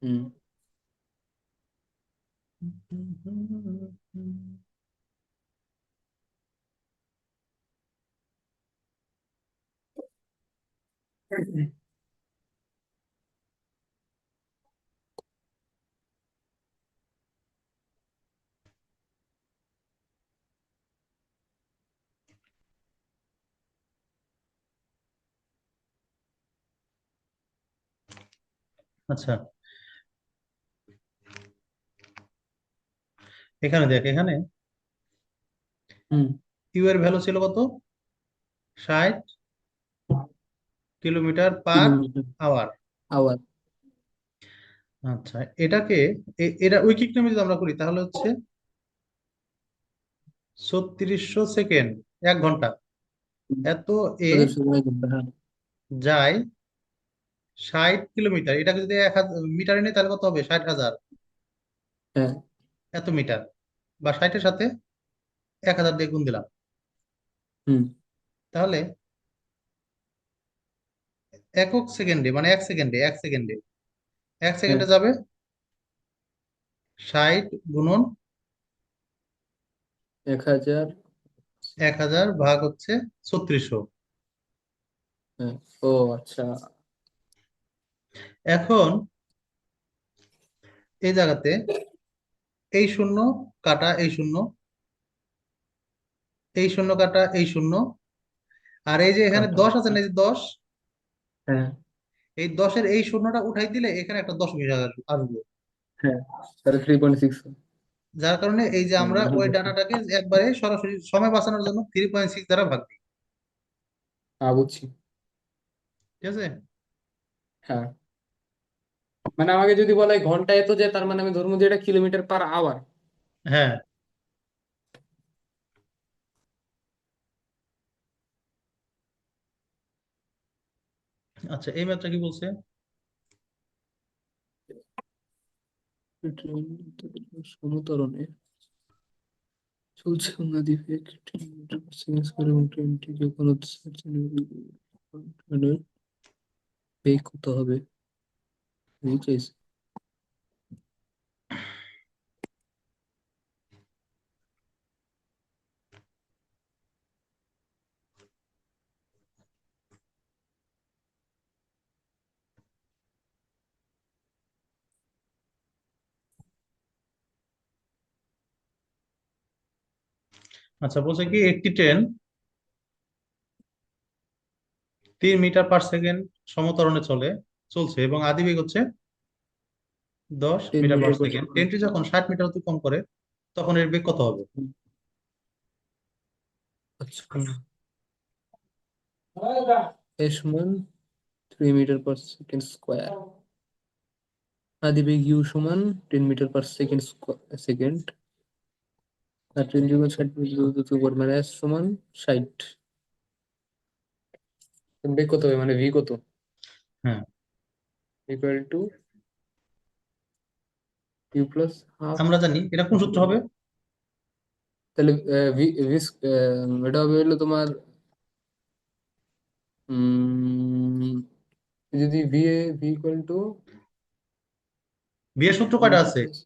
হুম। আচ্ছা, এখানে দেখ, এখানে হুম। ইউ এর ভ্যালু ছিল কত? 60 kilometre per kilometre hour. Hour. আচ্ছা, এটাকে এটা উইকিক নামে যদি আমরা করি তাহলে হচ্ছে 3600 সেকেন্ড, 1 ঘন্টা। এত এ ওদের সময় ঘন্টা, হ্যাঁ। যায় 60 কিলোমিটার। এটাকে যদি 1000 মিটারে নিই তাহলে কত হবে? 60,000 হ্যাঁ। এত মিটার। বা 60-এর সাথে 1000 দিয়ে গুণ দিলাম, হুম। তাহলে একক সেকেন্ডে, মানে 1 সেকেন্ডে, 1 সেকেন্ডে, এক হ্যাঁ। সেকেন্ডে যাবে 60 গুণন 1000। 1000 ভাগ হচ্ছে 3600। হ্যাঁ। ও আচ্ছা। এখন এই জায়গাতে এই শূন্য কাটা এই শূন্য, এই শূন্য কাটা এই শূন্য, আর এই যে এখানে কাটা। 10 আছে না, এই যে 10, হ্যাঁ। এই 10-এর এই শূন্যটা উঠাই দিলে এখানে একটা দশমিক আসবে। হ্যাঁ, তাহলে 3.6। যার কারণে এই যে আমরা ওই ডাটাটাকে একবারে সরাসরি সময় বাঁচানোর জন্য 3.6 দ্বারা ভাগ দিই। বুঝছি। ঠিক আছে। হ্যাঁ, মানে আমাকে যদি বলে ঘন্টায় তো যে, তার মানে আমি ধরবো যে এটা কিলোমিটার পার আওয়ার। হ্যাঁ। আচ্ছা, এই ম্যাথটা কি বলছে? সমতরণে চলছে নদীতে এবং ট্রেনটি যখন বেগ কত হবে এই চাইছে। আচ্ছা, বলছে কি একটি ট্রেন 3 মিটার পার সেকেন্ড সমতরণে চলছে এবং আদিবেগ হচ্ছে 10 মিটার পার 10 মিটার সেকেন্ড ট্রেনটি যখন 60 মিটার অতিক্রম করে তখন এর বেগ কত হবে? আচ্ছা, এ সমান 3 মিটার পার সেকেন্ড স্কোয়ার। আদিবেগ ইউ সমান 10 মিটার পার সেকেন্ড। আর ট্রেন যখন 60 মিটার দ্রুত উপর মানে এস সমান 60। বেগ কত হবে মানে ভি কত? হ্যাঁ, equal to u plus half. আমরা জানি এটা কোন সূত্র হবে। তাহলে ভি ভি এটা হবে হলো তোমার উম যদি ভি ভি ইকুয়াল টু বিয়ের সূত্র ইউ কয়টা আছে? প্লাস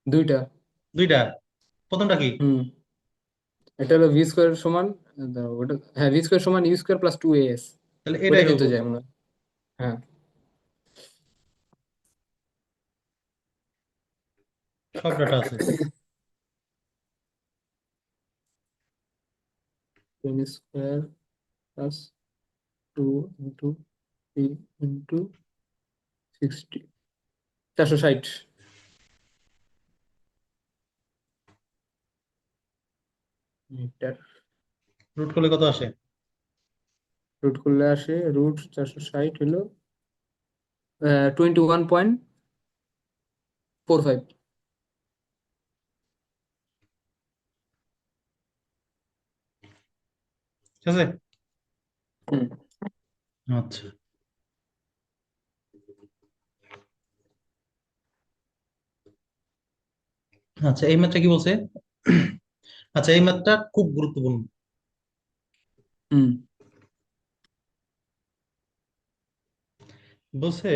দুইটা। দুইটা। প্রথমটা কি? হুম। এটা হলো ভি স্কোয়ার সমান, দাঁড়াও, ওটা হ্যাঁ, ভি স্কোয়ার সমান ইউ স্কোয়ার প্লাস 2 as। তাহলে ওইটা এটাই হবে নিতে চাই প্রথম। মনে হয়। হ্যাঁ। সব ডাটা আছে। Ten square plus 2 × 3 × 60, 460 metre. Root করলে কত আসে? রুট করলে আসে রুট 460 হলো 21.45। ঠিক আছে। হুম। আচ্ছা। আচ্ছা, এই ম্যাথটা কি বলছে? আচ্ছা, এই ম্যাথটা খুব গুরুত্বপূর্ণ। হুম। বলছে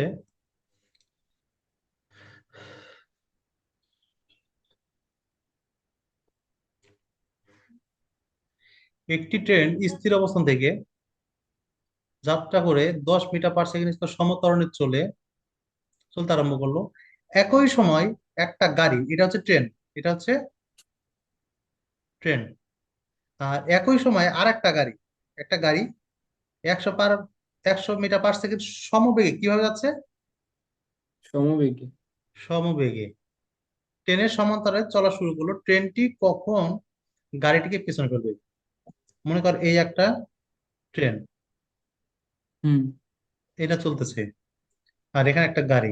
একটি ট্রেন স্থির অবস্থান থেকে যাত্রা করে 10 মিটার পার সেকেন্ড সমত্বরণে চলতে আরম্ভ করলো। একই সময় একটা গাড়ি, এটা হচ্ছে ট্রেন, এটা হচ্ছে ট্রেন, আর একই সময় আর একটা গাড়ি 100 মিটার পার সেকেন্ড সমবেগে কিভাবে যাচ্ছে? সমবেগে। সমবেগে ট্রেনের সমান্তরালে চলা শুরু করলো। ট্রেনটি কখন গাড়িটিকে পেছনে ফেলবে? মনে কর এই একটা ট্রেন, হুম। এটা চলতেছে, আর এখানে একটা গাড়ি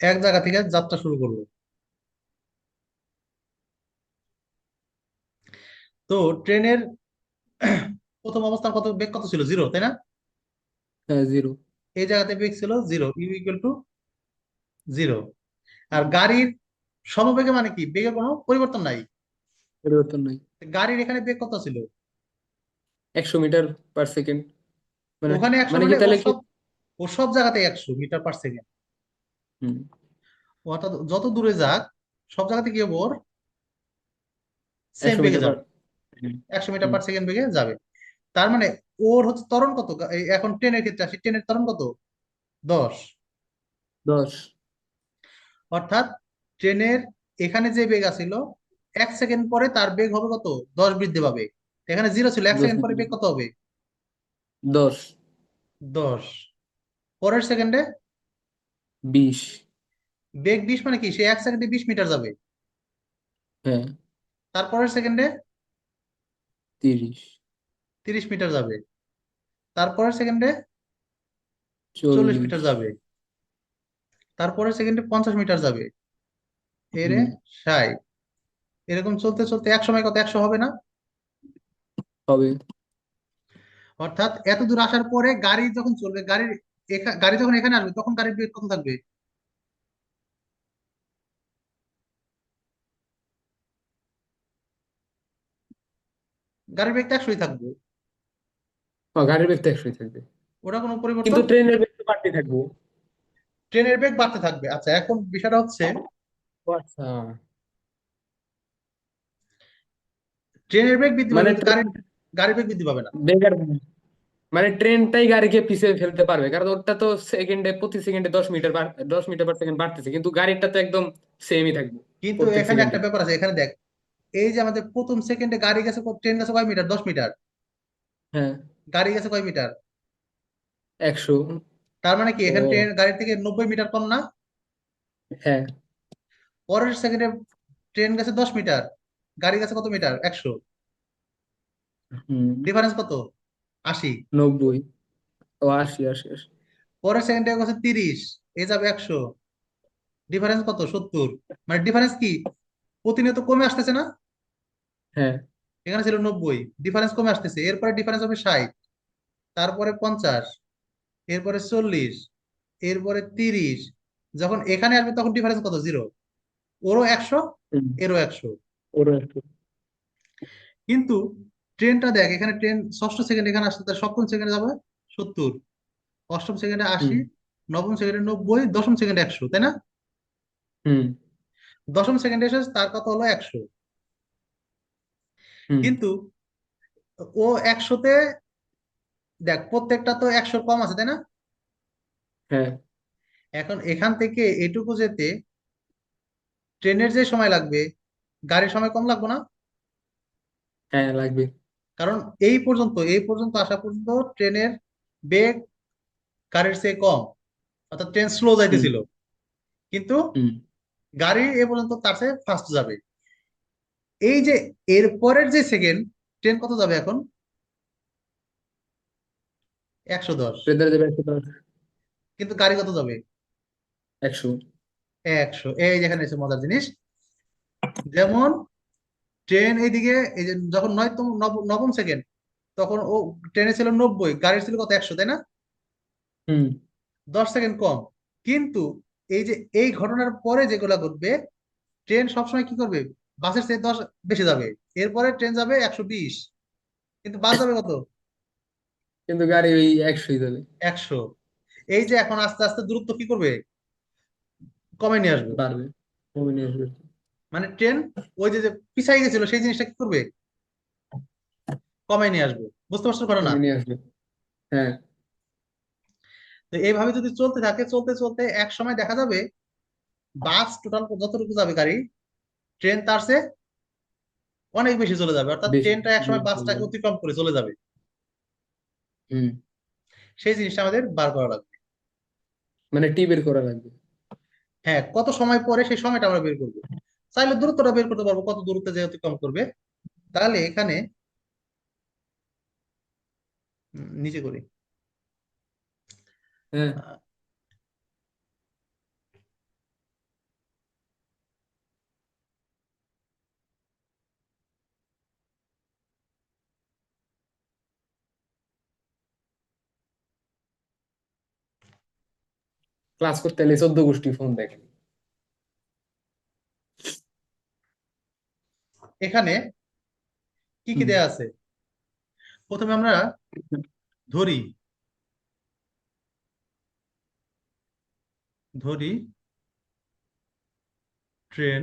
এক জায়গা থেকে যাত্রা শুরু করলো। তো ট্রেনের প্রথম অবস্থান কত, বেগ কত ছিল? জিরো, তাই না? হ্যাঁ, 0। এই জায়গাতে বেগ ছিল zero, U equal to zero. আর গাড়ির সমবেগে মানে কি, বেগের কোনো পরিবর্তন নাই। পরিবর্তন নাই। গাড়ির এখানে বেগ কত ছিল? 100 মিটার পার সেকেন্ড। মানে ওখানে একশো, মানে কি মানে তাহলে কি? ওর সব জায়গাতে 100 মিটার পার সেকেন্ড। হুম। অর্থাৎ যত দূরে যাক সব জায়গাতে কি হবে, ওর সেম একশো বেগে মিটার পার যাবে, হুম। 100 মিটার পার সেকেন্ড বেগে যাবে। তার মানে ওর হচ্ছে ত্বরণ কত? এখন ট্রেনের ক্ষেত্রে আসি, ট্রেনের ত্বরণ কত? 10। 10। অর্থাৎ ট্রেনের এখানে যে বেগ আছিল, 1 সেকেন্ড পরে তার বেগ হবে কত? 10 বৃদ্ধি পাবে। এখানে জিরো ছিল, এক 10 সেকেন্ড পরে মিটার। বেগ কত হবে? 10। 10। পরের সেকেন্ডে 20। বেগ 20, মানে কি সে 1 সেকেন্ডে 20 মিটার যাবে। হ্যাঁ। তারপরের সেকেন্ডে 30। 30 মিটার যাবে। তারপরের সেকেন্ডে 40 মিটার 40। যাবে। তারপরের সেকেন্ডে 50 মিটার যাবে। এরে হুম। 60। এরকম চলতে চলতে এক সময় কত, 100 হবে না? হবে। অর্থাৎ এত দূর আসার পরে গাড়ি যখন চলবে, গাড়ি যখন এখানে আসবে তখন গাড়ির বেগ কত থাকবে? গাড়ির বেগ তো 100ই থাকবে। গাড়ির বেগ তো 100 থাকবে। ওটা কোনো কিন্তু পরিবর্তন? ট্রেনের বেগ তো বাড়তে থাকবো। ট্রেনের বেগ বাড়তে থাকবে। আচ্ছা, এখন বিষয়টা হচ্ছে ও আচ্ছা। ট্রেনের বেগ বৃদ্ধি পাবে মানে কিন্তু ট্রেন গাড়ির বেগ বৃদ্ধি পাবে না। বেগ আর মানে ট্রেনটাই গাড়িকে পিছিয়ে ফেলতে পারবে, কারণ ওটা তো প্রতি সেকেন্ডে 10 মিটার পার সেকেন্ড বাড়তেছে, কিন্তু গাড়িটা তো একদম সেমই থাকবে কিন্তু প্রত্যেক এখানে সেকেন্ডে। একটা ব্যাপার আছে, এখানে দেখ, এই যে আমাদের প্রথম সেকেন্ডে গাড়ি গেছে ট্রেন গেছে কয় মিটার? 10 মিটার। হ্যাঁ। গাড়ি গেছে কয় মিটার? 100। তার মানে কি এখানে ট্রেন ও। গাড়ির থেকে 90 মিটার কম না? হ্যাঁ। পরের সেকেন্ডে ট্রেন গেছে 10 মিটার, গাড়ি গেছে কত মিটার? 100। হুম। ডিফারেন্স কত? 80। 90। ও, 80, 80, 80। পরের সেকেন্ডে গেছে 30, এ যাবে 100। ডিফারেন্স কত? 70। মানে ডিফারেন্স কি প্রতিনিয়ত কমে আসতেছে না? হ্যাঁ। এখানে ছিল 90, ডিফারেন্স কমে আসতেছে। এরপরে ডিফারেন্স হবে 60, তারপরে 50, এরপরে 40, এরপরে 30। যখন এখানে আসবে তখন ডিফারেন্স কত? জিরো। ওরও 100, হুম। এরও 100। ওরও একটু। কিন্তু ট্রেনটা দেখ, এখানে ট্রেন ষষ্ঠ সেকেন্ড এখানে আসতে, তার সপ্তম সেকেন্ডে যাবে 70, অষ্টম সেকেন্ডে হুম। 80, নবম সেকেন্ডে 90, দশম সেকেন্ডে 100, তাই না? হুম। দশম সেকেন্ডে এসে তার কত হলো? 100। হুম। কিন্তু ও 100তে, দেখ প্রত্যেকটা তো 100 কম আছে, তাই না? হ্যাঁ। এখন এখান থেকে এটুকু যেতে ট্রেনের যে সময় লাগবে, গাড়ির সময় কম লাগবে না? হ্যাঁ, লাগবে। কারণ এই পর্যন্ত আসা পর্যন্ত ট্রেনের বেগ গাড়ির চেয়ে কম, অর্থাৎ ট্রেন স্লো হুম। যাইতেছিল। কিন্তু হুম। গাড়ি এ পর্যন্ত তার চেয়ে ফাস্ট যাবে। এই যে এর পরের যে সেকেন্ড, ট্রেন কত যাবে এখন? 110। ট্রেনের যাবে 110। কিন্তু গাড়ি কত যাবে? 100। 100। এই যেখানে এসে মজার জিনিস, যেমন ট্রেন এইদিকে, এই যে যখন নয়তম নবম সেকেন্ড, তখন ও ট্রেনে ছিল 90, গাড়ির ছিল কত? 100, তাই না? হুম। 10 সেকেন্ড কম। কিন্তু এই যে এই ঘটনার পরে যেগুলা ঘটবে, ট্রেন সবসময় কি করবে? বাসের চেয়ে 10 বেশি যাবে। এরপরে ট্রেন যাবে 120, কিন্তু বাস যাবে কত? কিন্তু গাড়ি ওই 100ই যাবে। 100। এই যে এখন আস্তে আস্তে দূরত্ব কি করবে? কমে নিয়ে আসবে। বাড়বে। কমে নিয়ে আসবে। মানে ট্রেন ওই যে যে পিছাই গেছিল সেই জিনিসটা কি করবে? কমাই নিয়ে আসবো। বুঝতে পারছো করে না? কমে নিয়ে আসবে। হ্যাঁ। তো এইভাবে যদি চলতে থাকে, চলতে চলতে এক সময় দেখা যাবে বাস টোটাল যতটুকু যাবে গাড়ি, ট্রেন তার চেয়ে অনেক বেশি চলে যাবে, অর্থাৎ বেশি ট্রেনটা একসময় বেশি চলে বাসটাকে যাবে। অতিক্রম করে চলে যাবে। হুম। সেই জিনিসটা আমাদের বার করা লাগবে। মানে টি বের করা লাগবে। হ্যাঁ, কত সময় পরে সেই সময়টা আমরা বের করবো। চাইলে দূরত্বটা বের করতে পারবো, কত দূরত্বে যে অতিক্রম করবে। তাহলে এখানে নিচে করি। হ্যাঁ। ক্লাস করতে এলে 14 গোষ্ঠী ফোন দেখে। এখানে কি কি হুম। দেয়া আছে? প্রথমে আমরা ধরি ধরি ট্রেন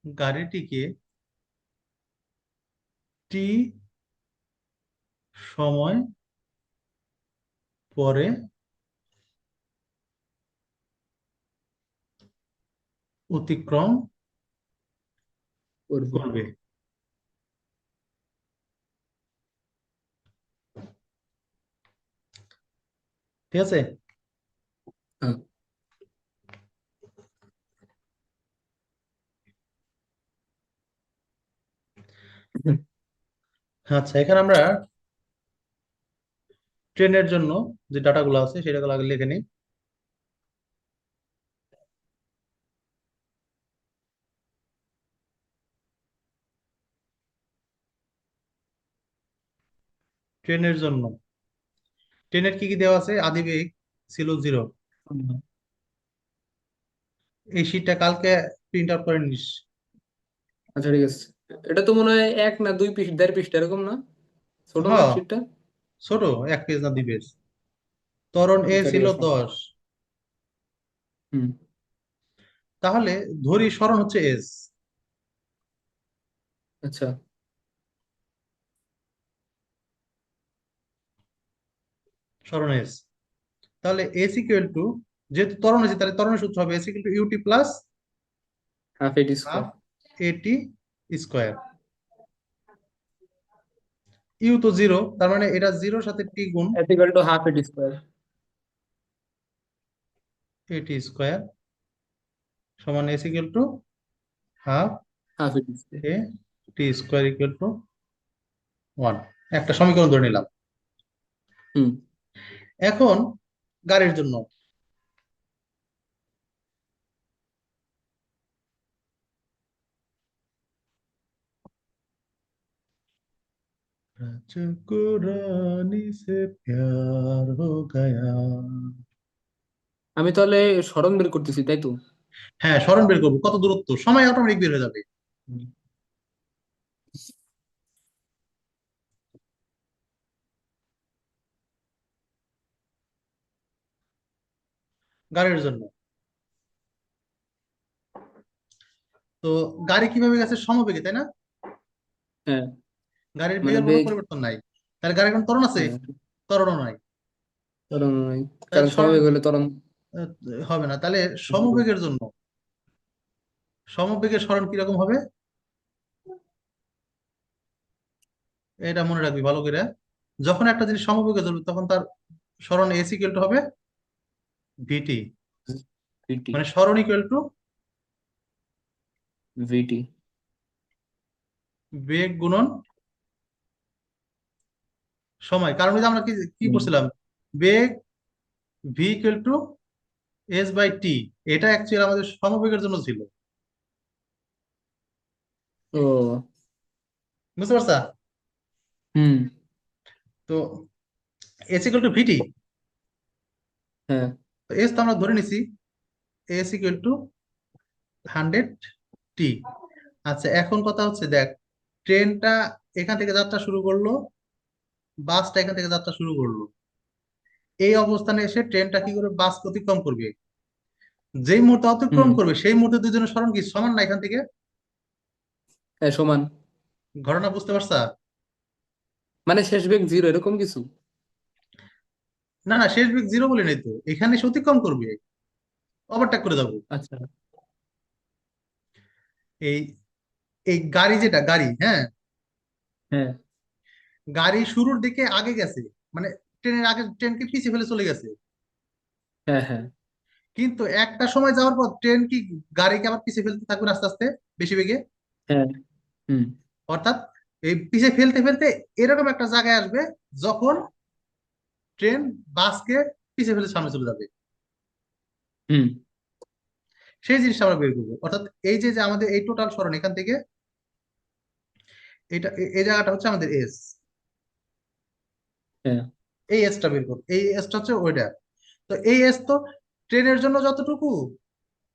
গাড়িটিকে টি সময় পরে অতিক্রম করবে। করবে। ঠিক আছে। হ্যাঁ। আচ্ছা, এখানে আমরা ট্রেনের জন্য যে ডাটাগুলো আছে সেটাগুলো আগে লিখে নিই। ট্রেনের জন্য ট্রেনের কি কি দেওয়া আছে? আদি বেগ ছিল 0। এই শীটটা কালকে প্রিন্ট আউট করে নিস। আচ্ছা ঠিক আছে। এটা তো মনে হয় 1 না 2 পৃষ্ঠা 1.5 পৃষ্ঠা এরকম না? ছোট না হ্যাঁ, শীটটা? ছোট, 1 পেজ না 2 পেজ। ত্বরণ এ আচ্ছা ঠিক ছিল আছে। 10। হুম। তাহলে ধরি সরণ হচ্ছে এস। আচ্ছা। সরণ এস। তাহলে এস ইকুয়াল টু, যেহেতু ত্বরণ আছে তাহলে ত্বরণের সূত্র হবে S equal to U T plus half A T half square. A T square. U তো 0, তার মানে এটা 0-র সাথে টি গুণ S equal to half A T square. A T square সমান S equal to half half A T square. A T square equal to 1। একটা সমীকরণ ধরে নিলাম। হুম। এখন গাড়ির জন্য राजको रानी से प्यार हो गया। আমি তাহলে সরণ বের করতেছি তাই তো? হ্যাঁ, সরণ বের করবো, কত দূরত্ব, সময় অটোমেটিক বের হয়ে যাবে। হুম। গাড়ির জন্য তো গাড়ি কিভাবে গেছে? সমবেগে, তাই না? হ্যাঁ। গাড়ির মানে বেগের কোনো বেগ। পরিবর্তন নাই। তাহলে গাড়ির কোনো ত্বরণ আছে? হ্যাঁ। ত্বরণও নাই। ত্বরণ নাই। তাহলে কারণ সরণ সমবেগ হলে ত্বরণ আহ, হবে না। তাহলে জিরো। সমবেগের জন্য সমবেগের সরণ কিরকম হবে? এটা মনে রাখবি ভালো করে। যখন একটা জিনিস সমবেগে চলবে তখন তার সরণ এস ইকুয়াল টু হবে ভিটি। ভিটি। মানে সরণ ইকুয়াল টু ভিটি। বেগ গুণন সময়। কারণ ওই যে আমরা কি কি হুম। করছিলাম, বেগ V equal to S by T. এটা অ্যাকচুয়ালি আমাদের সমবেগের জন্য ছিল। ও। বুঝতে পারছা? হুম। তো এস ইকুয়াল টু ভিটি, হ্যাঁ। এস তো আমরা ধরে নিছি এস ইকুয়াল টু 100 টি। আচ্ছা, এখন কথা হচ্ছে দেখ, ট্রেনটা এখান থেকে যাত্রা শুরু করলো, বাসটা এখান থেকে যাত্রা শুরু করলো। এই অবস্থানে এসে ট্রেনটা কি করে বাসকে অতিক্রম করবে? যেই মুহূর্তে অতিক্রম হুম। করবে সেই মুহূর্তে দুজনের সরণ কি সমান না এখান থেকে? হ্যাঁ, সমান। ঘটনা বুঝতে পারছা? মানে শেষ বেগ জিরো এরকম কিছু? না না, শেষ বেগ জিরো বলে নেই তো, এখানে সে অতিক্রম করবে, ওভারটেক করে যাবো। আচ্ছা। এই এই গাড়ি যেটা গাড়ি, হ্যাঁ, হ্যাঁ, গাড়ি শুরুর দিকে আগে গেছে, মানে ট্রেনের আগে ট্রেনকে পিছিয়ে ফেলে চলে গেছে, হ্যাঁ, হ্যাঁ, কিন্তু একটা সময় যাওয়ার পর ট্রেন কি গাড়িকে আবার পিছিয়ে ফেলতে থাকবে আস্তে আস্তে বেশি বেগে। হ্যাঁ। হুম। অর্থাৎ এই পিছিয়ে ফেলতে ফেলতে এরকম একটা জায়গায় আসবে যখন ট্রেন বাসকে পিছিয়ে ফেলে সামনে চলে যাবে, হুম। সেই জিনিসটা আমরা বের করবো। অর্থাৎ এই যে যে আমাদের এই টোটাল সরণ এখান থেকে এটা এই জায়গাটা হচ্ছে আমাদের এস, হ্যাঁ, এই এসটা বের করবো, এই এসটা হচ্ছে ওইটা। তো এই এস তো ট্রেনের জন্য যতটুকু,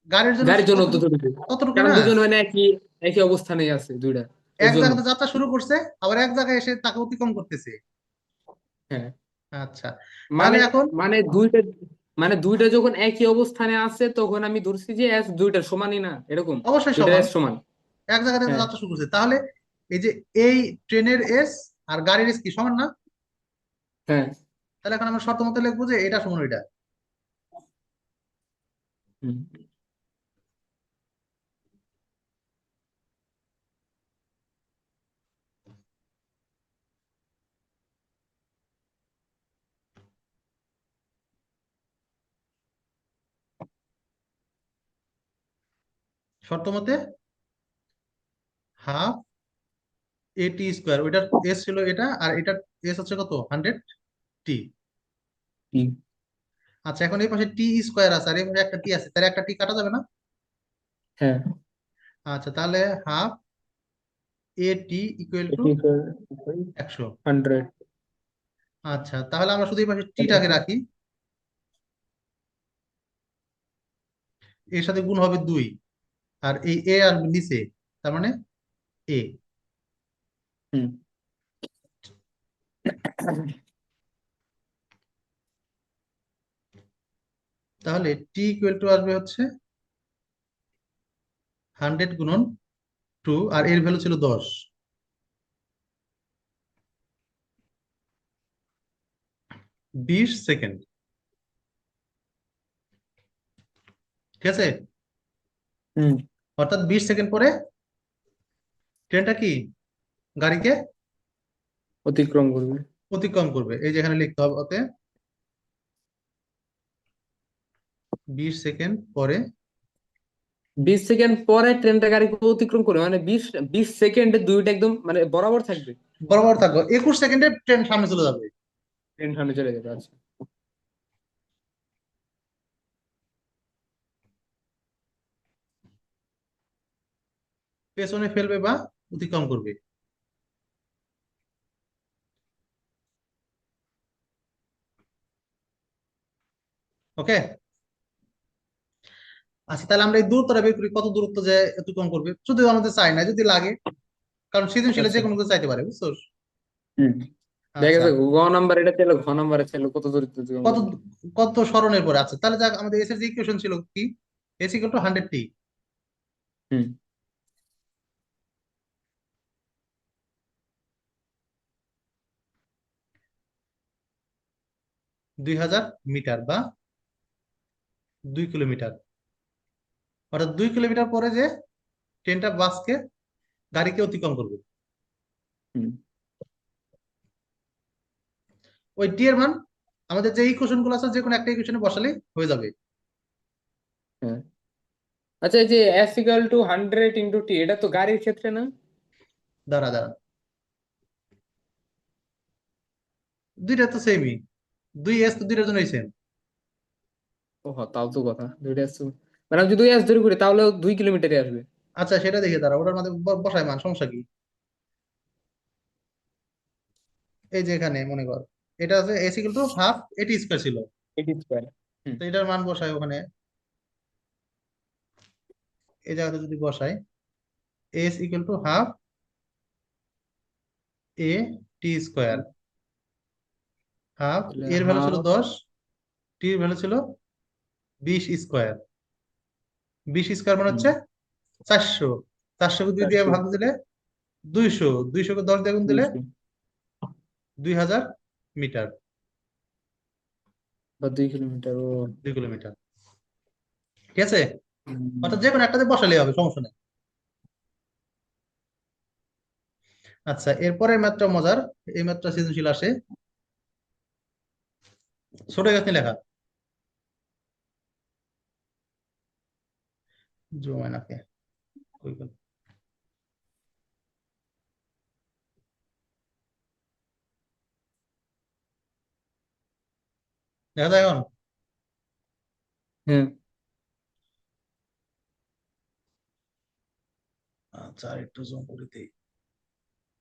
গাড়ির জন্য গাড়ির জন্য ততটুকু, ততটুকু। ততটুকু কারণ না। দুজন মানে একই একই অবস্থানেই আছে দুইটা, এর এক জন্য। জায়গাতে যাত্রা শুরু করছে, আবার এক জায়গায় এসে তাকে অতিক্রম করতেছে। হ্যাঁ। আচ্ছা, তাহলে মানে এখন মানে দুইটা মানে দুইটা যখন একই অবস্থানে আছে তখন আমি ধরছি যে এস দুইটার সমানই না এরকম। অবশ্যই দুইটার সমান, এস সমান। এক জায়গা থেকে তো হ্যাঁ। যাত্রা শুরু করছে, তাহলে এই যে এই ট্রেনের এস আর গাড়ির এস কি সমান না? হ্যাঁ। তাহলে এখন আমরা শর্ত মতো লিখবো যে এটা সমান ওইটা। হুম। শর্ত মতে হাফ এ টি স্কোয়ার, ওইটার এস ছিল এটা, আর এটার এস হচ্ছে কত, 100 টি। হুম। আচ্ছা, এখন এই পাশে টি স্কোয়ার আছে আর এই পাশে একটা টি আছে, তাহলে একটা টি কাটা যাবে না? হ্যাঁ। আচ্ছা, তাহলে half A T equal to এটি 100। 100। আচ্ছা, তাহলে আমরা শুধু এই পাশে টিটাকে রাখি, এর সাথে গুণ হবে 2, আর এই এ আর নিচে, তার মানে এ। হুম। তাহলে টি ইকুয়াল টু আসবে হচ্ছে 100 গুণন 2, আর এর ভ্যালু ছিল 10, 20 সেকেন্ড। ঠিক আছে? হুম। অর্থাৎ 20 সেকেন্ড পরে ট্রেনটা কি গাড়িকে অতিক্রম করবে। অতিক্রম করবে, এই যেখানে লিখতে হবে ওতে 20 সেকেন্ড পরে। 20 সেকেন্ড পরে ট্রেনটা গাড়িকে অতিক্রম করবে মানে 20 20 সেকেন্ডে দুইটা একদম মানে বরাবর থাকবে। বরাবর থাকবে, 21 সেকেন্ডে ট্রেন সামনে চলে যাবে। ট্রেন সামনে চলে যাবে। আচ্ছা। পেছনে ফেলবে বা অতিক্রম করবে। ওকে। আচ্ছা, তাহলে আমরা এই দূরত্বটা বের করি, কত দূরত্ব যে অতিক্রম করবে, যদি আমাদের চাই না, যদি লাগে, কারণ সৃজনশীলে যে আচ্ছা। কোনো কিছু চাইতে পারে, বুঝছো? হুম। দেখা আচ্ছা, গেছে গ নাম্বার এটা চাইলো, ঘ নাম্বারে চাইলো কত দূর অতিক্রম কত করবে। কত স্মরণের পরে। আচ্ছা, তাহলে যাক, আমাদের এস এর যে ইকুয়েশন ছিল কি, এস ইকুয়াল টু 100 টি, হুম। 2000 মিটার বা 2 কিলোমিটার। অর্থাৎ 2 কিলোমিটার পরে যে ট্রেনটা বাসকে গাড়িকে অতিক্রম করবে, হুম। ওই টি এর মান আমাদের যে ইকুয়েশন গুলো আছে যে কোনো একটা ইকুয়েশনে বসালেই হয়ে যাবে। হ্যাঁ। আচ্ছা, এই যে এস ইকুয়াল টু 100 × টি, এটা তো গাড়ির ক্ষেত্রে না? দাঁড়া দাঁড়া, দুইটা তো সেমই, দুই এস তো দুইটার জন্যই সেম। ও হ্যাঁ, তাও তো কথা, দুইটা এস মানে আমি যদি 2 এস ধরে করি তাহলে 2 কিলোমিটারে আসবে। আচ্ছা, সেটা দেখে দাঁড়া, ওটার মধ্যে বসায় মান, সমস্যা কি? এই যে এখানে মনে কর এটা আছে S equal to half A T square ছিল, এটি স্কোয়ার। হুম। তো এটার মান বসায় ওখানে, এই জায়গাতে যদি বসাই S equal to half A T square, half তাহলে এর ভ্যালু ছিল হাফ। 10, টি এর ভ্যালু ছিল 20 স্কোয়ার, 20 স্কোয়ার মানে হুম, হচ্ছে 400। 400 কে 2 দিয়ে 400, ভাগ দিলে 200, 200 কে 10 দিয়ে গুণ দিলে 200 2000 মিটার, বা 2 কিলোমিটার। ও 2 কিলোমিটার। ঠিক আছে, হুম, অর্থাৎ যে কোনো একটাতে বসালেই হবে, সমস্যা নেই। আচ্ছা, এরপরের ম্যাথটা মজার। এই ম্যাথটা সৃজনশীল আসে, ছোট গাছ লেখা জুমাইনাকে কই গেল? দেখা যায় এখন? হ্যাঁ, আচ্ছা, আর একটু জুম করে দিই।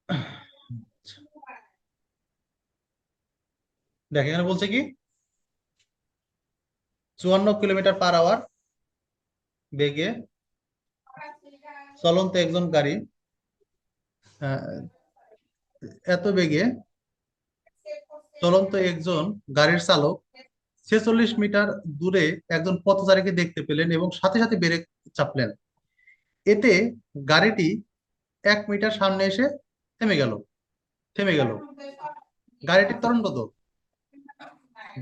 আচ্ছা, দেখ এখানে বলছে কি 54 কিলোমিটার/আওয়ার বেগে চলন্ত একজন গাড়ি, আহ, এত বেগে চলন্ত একজন গাড়ির চালক 46 মিটার দূরে একজন পথচারীকে দেখতে পেলেন এবং সাথে সাথে ব্রেক চাপলেন। এতে গাড়িটি 1 মিটার সামনে এসে থেমে গেল। গাড়িটির ত্বরণ কত?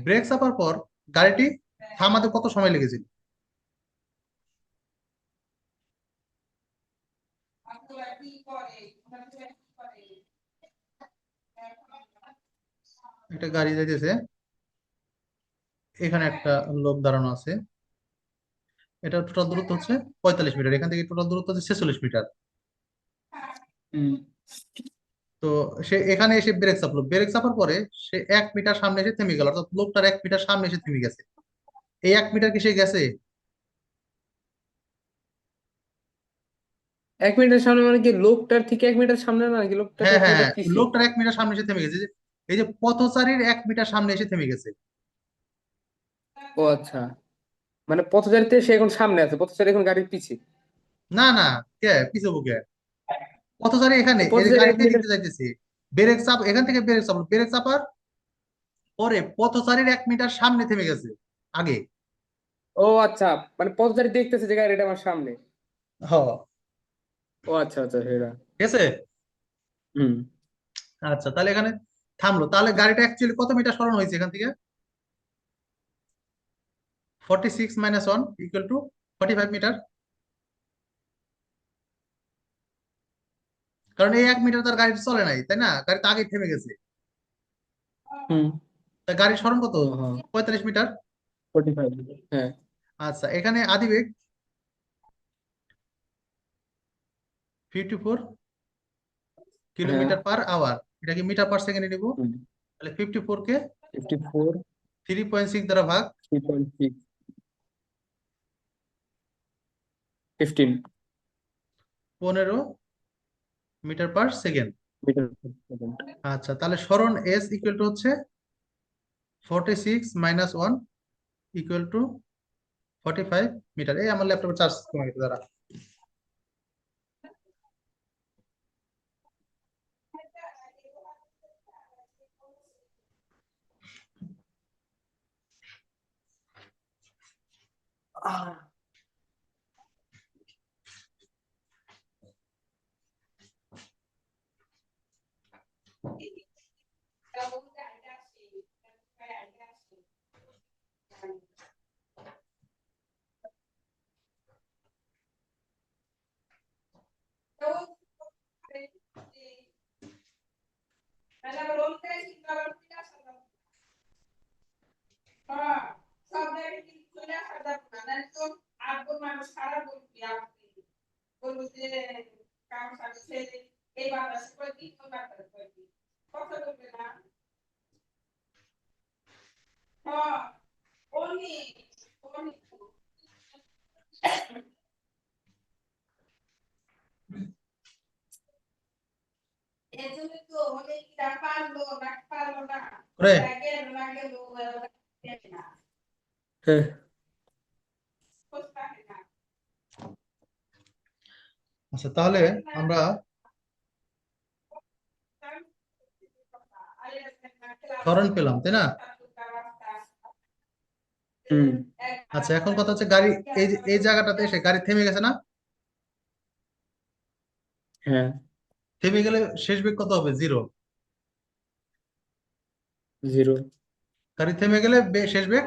ব্রেক চাপার পর গাড়িটি থামাতে কত সময় লেগেছিল? একটা গাড়ি যাইতেছে, এখানে একটা লোক দাঁড়ানো আছে, এটা টোটাল দূরত্ব হচ্ছে 45 মিটার, এখান থেকে টোটাল দূরত্ব হচ্ছে 46 মিটার। হুম, তো সে এখানে এসে ব্রেক চাপলো, ব্রেক চাপার পরে সে 1 মিটার সামনে এসে থেমে গেল, অর্থাৎ লোকটার 1 মিটার সামনে এসে থেমে গেছে। এই 1 মিটার কি সে গেছে? 1 মিটার সামনে মানে কি লোকটার থেকে 1 মিটার সামনে না, নাকি লোকটার হ্যাঁ, থেকে হ্যাঁ, 1 মিটার হ্যাঁ, পিছিয়ে? লোকটার 1 মিটার সামনে এসে থেমে গেছে, এই যে পথচারীর 1 মিটার সামনে এসে থেমে গেছে। ও আচ্ছা, মানে পথচারীতে সে এখন সামনে আছে, পথচারী এখন গাড়ির পিছে। না, না, কে পিছবো কে? পথচারী এখানে তো এই যে পথচারী এক গাড়িতে মিটার দিতে যাইতেছে, ব্রেক চাপ, এখান থেকে ব্রেক চাপলো, ব্রেক চাপার পরে পথচারীর 1 মিটার সামনে থেমে গেছে আগে। ও আচ্ছা, মানে পথচারী দেখতেছে যে গাড়িটা আমার সামনে। হ, ও আচ্ছা আচ্ছা, সেটা। ঠিক আছে। হুম, আচ্ছা, তাহলে এখানে থামলো, তাহলে গাড়িটা অ্যাকচুয়ালি কত মিটার সরানো হয়েছে এখান থেকে? 46 - 1 = 45 মিটার। কারণ এই 1 মিটার তার গাড়ি চলে নাই, তাই না? গাড়ি তো আগে থেমে গেছে। হুম। তা গাড়ির সরণ কত? ও হ্যাঁ, 45 মিটার। 45। হ্যাঁ। আচ্ছা, এখানে আদিবেগ 54 হ্যাঁ। কিলোমিটার/আওয়ার, এটা কি মিটার/সেকেন্ডে নিব? হুম। তাহলে 54 কে 54, 3.6 দ্বারা ভাগ, 3.6, 15 15 মিটার/সেকেন্ড। Metre per second. আচ্ছা, তাহলে সরণ এস ইকুয়াল টু হচ্ছে 46 - 1 = 45 মিটার। এই আমার ল্যাপটপে চার্জ কমে গেছে, দাঁড়া। করে হ্যাঁ। আচ্ছা, তাহলে আমরা সরণ পেলাম, তাই না? হুম। আচ্ছা, এখন কথা হচ্ছে গাড়ি এই জায়গাটাতে এসে গাড়ি থেমে গেছে না? হ্যাঁ। থেমে গেলে শেষ বেগ কত হবে? জিরো। 0। গাড়ি থেমে গেলে শেষ বেগ,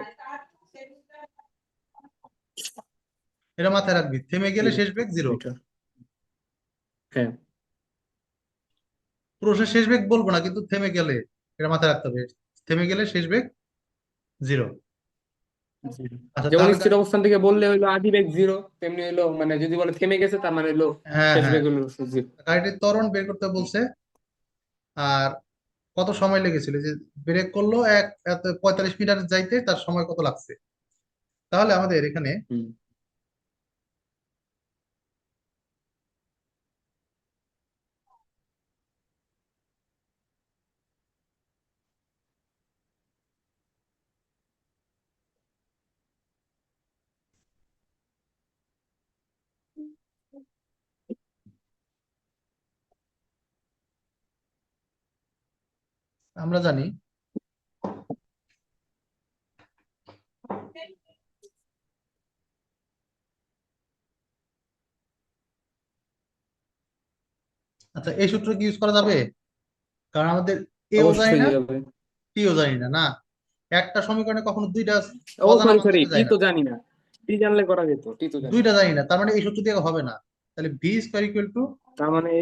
এটা মাথায় রাখবি, থেমে গেলে 0 শেষ বেগ জিরো। মিটার। হ্যাঁ। পুরো শেষ বেগ বলবো না, কিন্তু থেমে গেলে এটা মাথায় রাখতে হবে, থেমে গেলে শেষ বেগ জিরো। 0। আচ্ছা যেমন তাহলে স্থির অবস্থান থেকে বললে হইলো আদি বেগ 0, তেমনি হইলো মানে যদি বলে থেমে গেছে তার মানে হইলো হ্যাঁ শেষ হ্যাঁ, বেগ হইলো 0। গাড়িটির ত্বরণ বের করতে বলছে। আর কত সময় লেগেছিল, যে ব্রেক করলো এক এত 45 মিটার যাইতে তার সময় কত লাগছে। তাহলে আমাদের এখানে হুম। আমরা জানি আচ্ছা এই সূত্র কি ইউজ করা যাবে? কারণ আমাদের এও জানি অবশ্যই না, যাবে। টিও জানি না, না একটা সমীকরণে কখনো দুইটা ও অজানা সরি মান সরি, থাকা টি যায় না। তো জানি না। টি জানলে করা যেত, টি তো জানি দুইটা না। জানি না, তার মানে এই সূত্র দিয়ে হবে না। তাহলে ভি স্কোয়ার ইকুয়াল টু তার মানে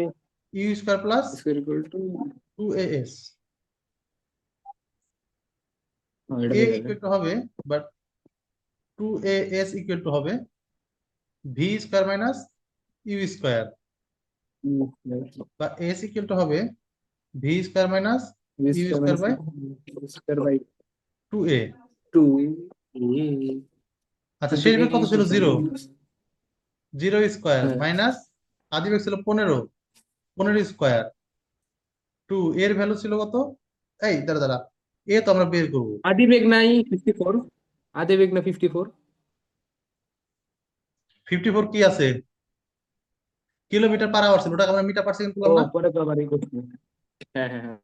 u square plus square equal to, 2as। এটা এ দেখা যায়। ইকুয়াল টু হবে, বাট 2as ইকুয়াল টু হবে v square minus u square, বা এস ইকুয়াল টু হবে v square minus b u square square minus by square by 2a। 2। আচ্ছা এখান শেষ থেকে বেগ কত কিন্তু ছিল? জিরো। জানি। জিরো স্কোয়ার হ্যাঁ। মাইনাস আদি বেগ ছিল 15, 15 স্কোয়ার, টু এর ভ্যালু ছিল কত? এই দাঁড়া দাঁড়া, এ তো আমরা বের করবো। আদি বেগ নাই 54, আদি বেগ না 54। 54 কি আছে? কিলোমিটার পার আওয়ার ছিল, ওটাকে আমরা মিটার পার সেকেন্ড ও করলাম না? পরে তো আবার এই করছি। হ্যাঁ হ্যাঁ হ্যাঁ।